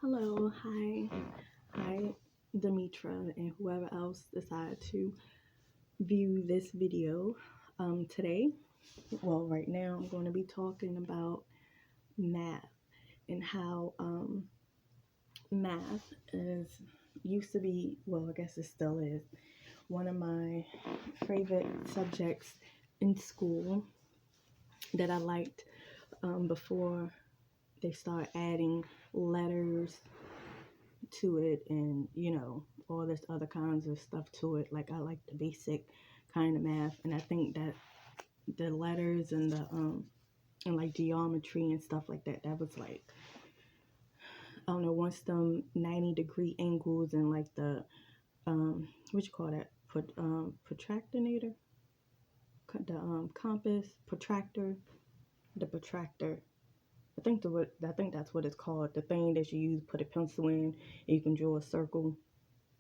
Hello, hi, Demetra, and whoever else decided to view this video today. Well, right now I'm going to be talking about math and how math is used to be, well, I guess it still is, one of my favorite subjects in school that I liked before they start adding letters to it and all this other kinds of stuff to it. Like I like the basic kind of math, and I think that the letters and the and like geometry and stuff like that was like, I don't know, once them 90-degree angles and like the what you call that, protractinator, the compass, protractor, the protractor. I think that's what it's called. The thing that you use, put a pencil in, and you can draw a circle.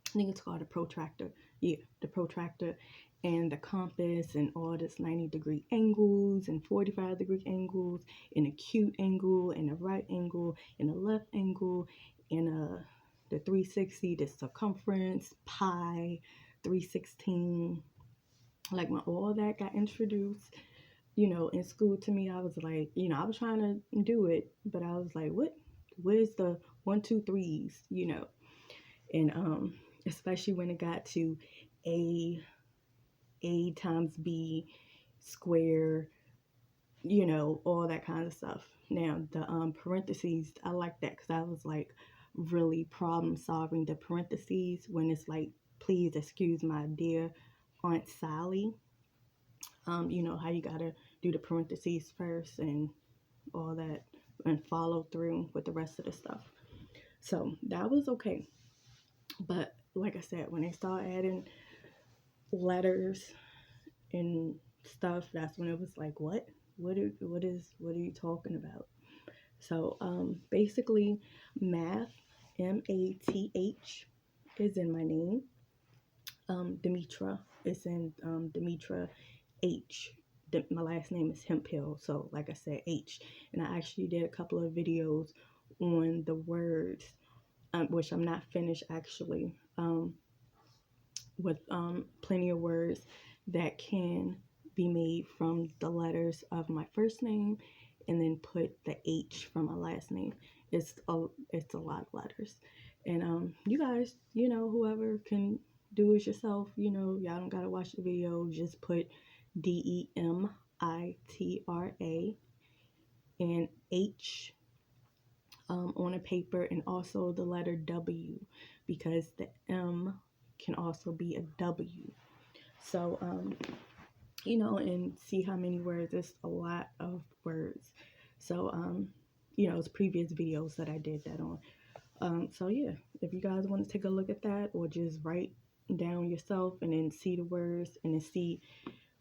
I think it's called a protractor. Yeah, the protractor and the compass and all this 90-degree angles and 45-degree angles and acute angle and a right angle and a left angle and the 360, the circumference, pi, 316. Like when all that got introduced, in school to me, I was like, I was trying to do it, but I was like, where's the one, two, threes, and especially when it got to a times b square, all that kind of stuff. Now the parentheses, I like that because I was like really problem solving the parentheses when it's like, please excuse my dear Aunt Sally. You know how you gotta do the parentheses first and all that, and follow through with the rest of the stuff. So that was okay. But like I said, when they start adding letters and stuff, that's when it was like, what are you talking about? So basically, math, MATH, is in my name. Demetra is in Demetra H. My last name is Hemphill, so like I said, H. And I actually did a couple of videos on the words, which I'm not finished actually, with plenty of words that can be made from the letters of my first name and then put the H from my last name. It's a lot of letters. And you guys, whoever can do it yourself, y'all don't gotta watch the video. Just put DEMITRA and H on a paper, and also the letter W, because the M can also be a W. So and see how many words. It's a lot of words. So it's previous videos that I did that on. So yeah, if you guys want to take a look at that, or just write down yourself and then see the words and then see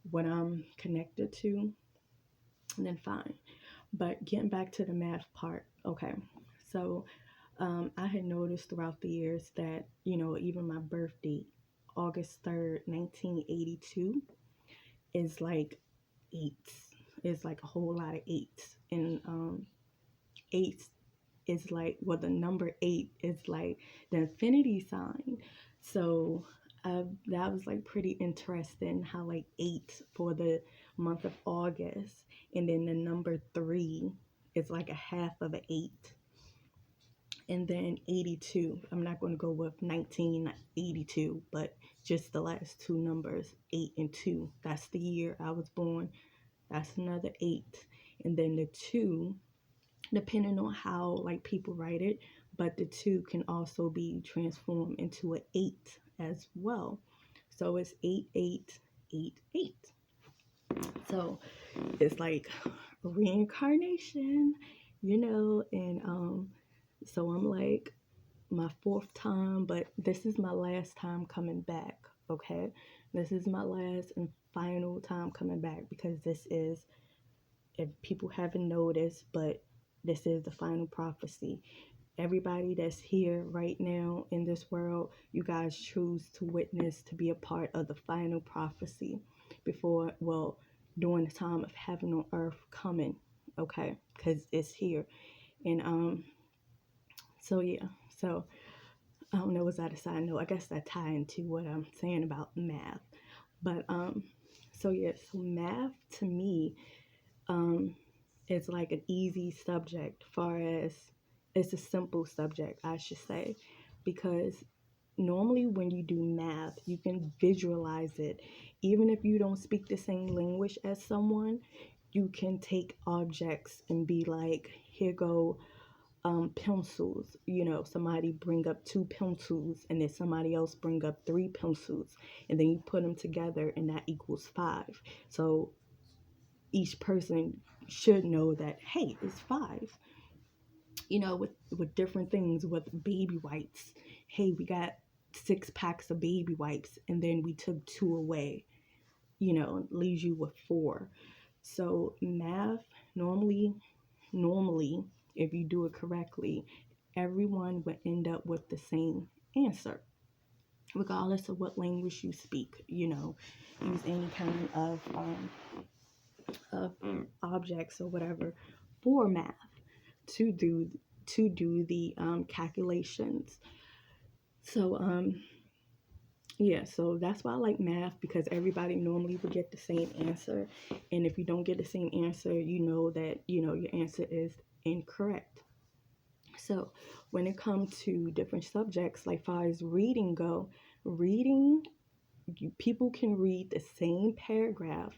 what I'm connected to, then fine. But getting back to the math part, okay. So I had noticed throughout the years that, even my birth date, August 3rd, 1982, is like eights. It's like a whole lot of eights. And eights is like, well, the number 8 is like the infinity sign. So that was like pretty interesting how like 8 for the month of August, and then the number 3 is like a half of an 8. And then 82, I'm not going to go with 1982, but just the last two numbers, 8 and 2. That's the year I was born. That's another 8. And then the 2, depending on how like people write it, but the 2 can also be transformed into an 8 as well. So it's 8888. So it's like reincarnation, and so I'm like my 4th time, but this is my last time coming back. Okay, this is my last and final time coming back, because this is, if people haven't noticed, but this is the final prophecy. Everybody that's here right now in this world, you guys choose to witness, to be a part of the final prophecy before, well, during the time of heaven on earth coming, okay? Because it's here. And So yeah, so I don't know, was that a side note? I guess that tie into what I'm saying about math. But so yeah, so math to me um is like an easy subject, far as it's a simple subject, I should say, because normally when you do math, you can visualize it. Even if you don't speak the same language as someone, you can take objects and be like, here go pencils. Somebody bring up two pencils, and then somebody else bring up three pencils, and then you put them together, and that equals five. So each person should know that, hey, it's five. With different things, with baby wipes. Hey, we got 6 packs of baby wipes, and then we took two away. Leaves you with four. So math normally, if you do it correctly, everyone would end up with the same answer, regardless of what language you speak. Use any kind of objects or whatever for math to do the calculations. So yeah, so that's why I like math, because everybody normally would get the same answer, and if you don't get the same answer, you know that your answer is incorrect. So when it comes to different subjects, like far as reading go, reading, people can read the same paragraph,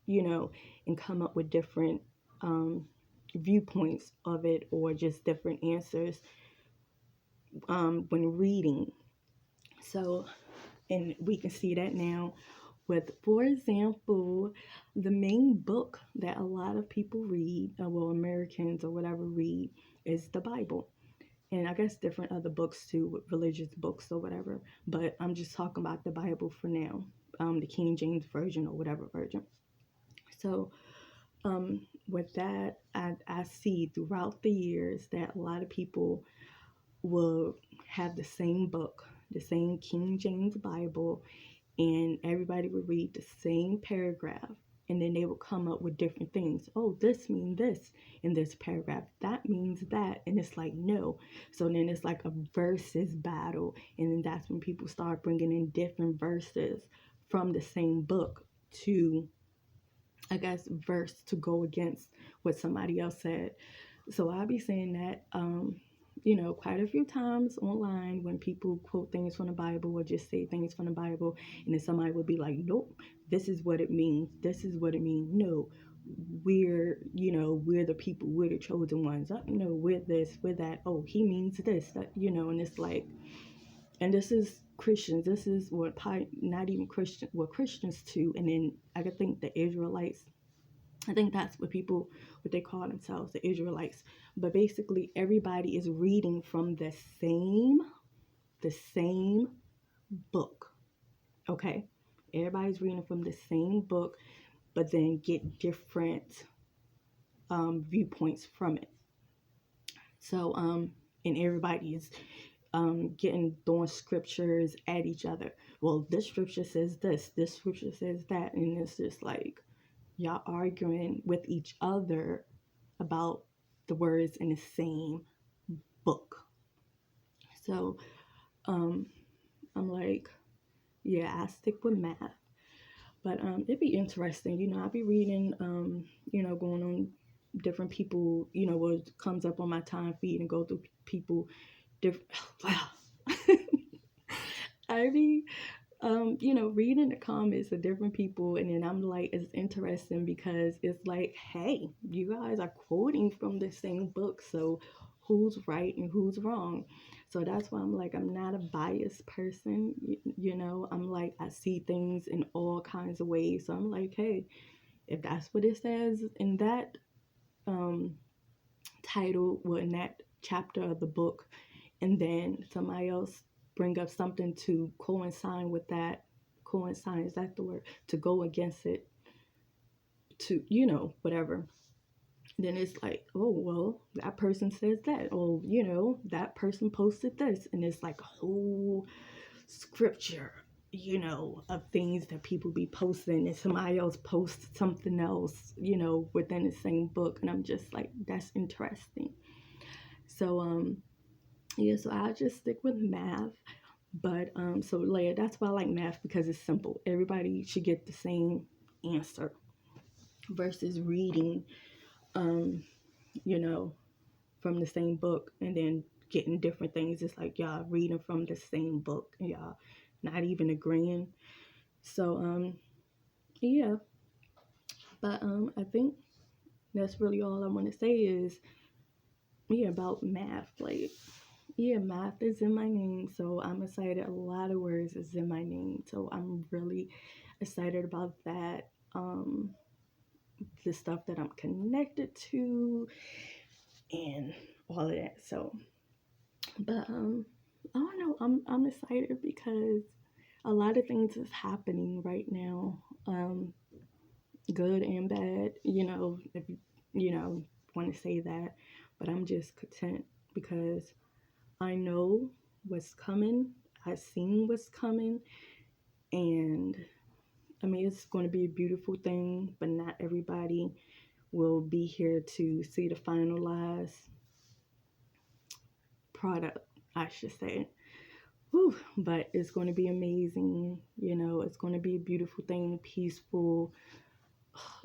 and come up with different viewpoints of it, or just different answers when reading. So, and we can see that now with, for example, the main book that a lot of people read, well, Americans or whatever read, is the Bible. And I guess different other books too, religious books or whatever. But I'm just talking about the Bible for now, the King James Version or whatever version. So with that, I see throughout the years that a lot of people will have the same book, the same King James Bible, and everybody would read the same paragraph, and then they would come up with different things. Oh, this means this in this paragraph, that means that, and it's like, no. So then it's like a verses battle, and then that's when people start bringing in different verses from the same book to, I guess, verse to go against what somebody else said. So I'll be saying that, quite a few times online when people quote things from the Bible or just say things from the Bible, and then somebody would be like, nope, this is what it means. This is what it means. No, we're the people, we're the chosen ones. We're this, we're that. Oh, he means this, that, and it's like, and this is Christians. This is what, not even Christian, well, Christians too. And then I could think the Israelites. I think that's what they call themselves, the Israelites. But basically, everybody is reading from the same book. Okay, everybody's reading from the same book, but then get different viewpoints from it. So and everybody is getting throwing scriptures at each other. Well, this scripture says this scripture says that, and it's just like, y'all arguing with each other about the words in the same book. So I'm like, yeah, I stick with math. But it'd be interesting, I'll be reading, going on different people, what comes up on my time feed, and go through people different. Wow. I be reading the comments of different people, and then I'm like, it's interesting because it's like, hey, you guys are quoting from the same book, so who's right and who's wrong? So that's why I'm like, I'm not a biased person, I'm like, I see things in all kinds of ways. So I'm like, hey, if that's what it says in that um, title, well, in that chapter of the book, and then somebody else bring up something to coincide, is that the word, to go against it, to whatever, then it's like, oh, well, that person says that, oh, that person posted this, and it's like a whole scripture, of things that people be posting, and somebody else posts something else, within the same book, and I'm just like, that's interesting. So Yeah, so I'll just stick with math. But so Leia, that's why I like math because it's simple. Everybody should get the same answer versus reading, um, you know, from the same book and then getting different things. It's like y'all reading from the same book and y'all not even agreeing. So yeah, but I think that's really all I want to say is yeah about math. Like yeah, math is in my name, so I'm excited. A lot of words is in my name, so I'm really excited about that. The stuff that I'm connected to and all of that. So, but I don't know. I'm excited because a lot of things is happening right now. Good and bad. You know, if you know want to say that, but I'm just content because I know what's coming. I've seen what's coming, and I mean it's going to be a beautiful thing. But not everybody will be here to see the finalized product, I should say. Whew, but it's going to be amazing. You know, it's going to be a beautiful thing, peaceful,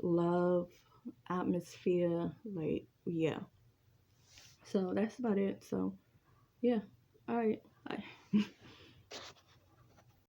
love, atmosphere. Like, yeah. So that's about it. So, yeah. All right. Bye.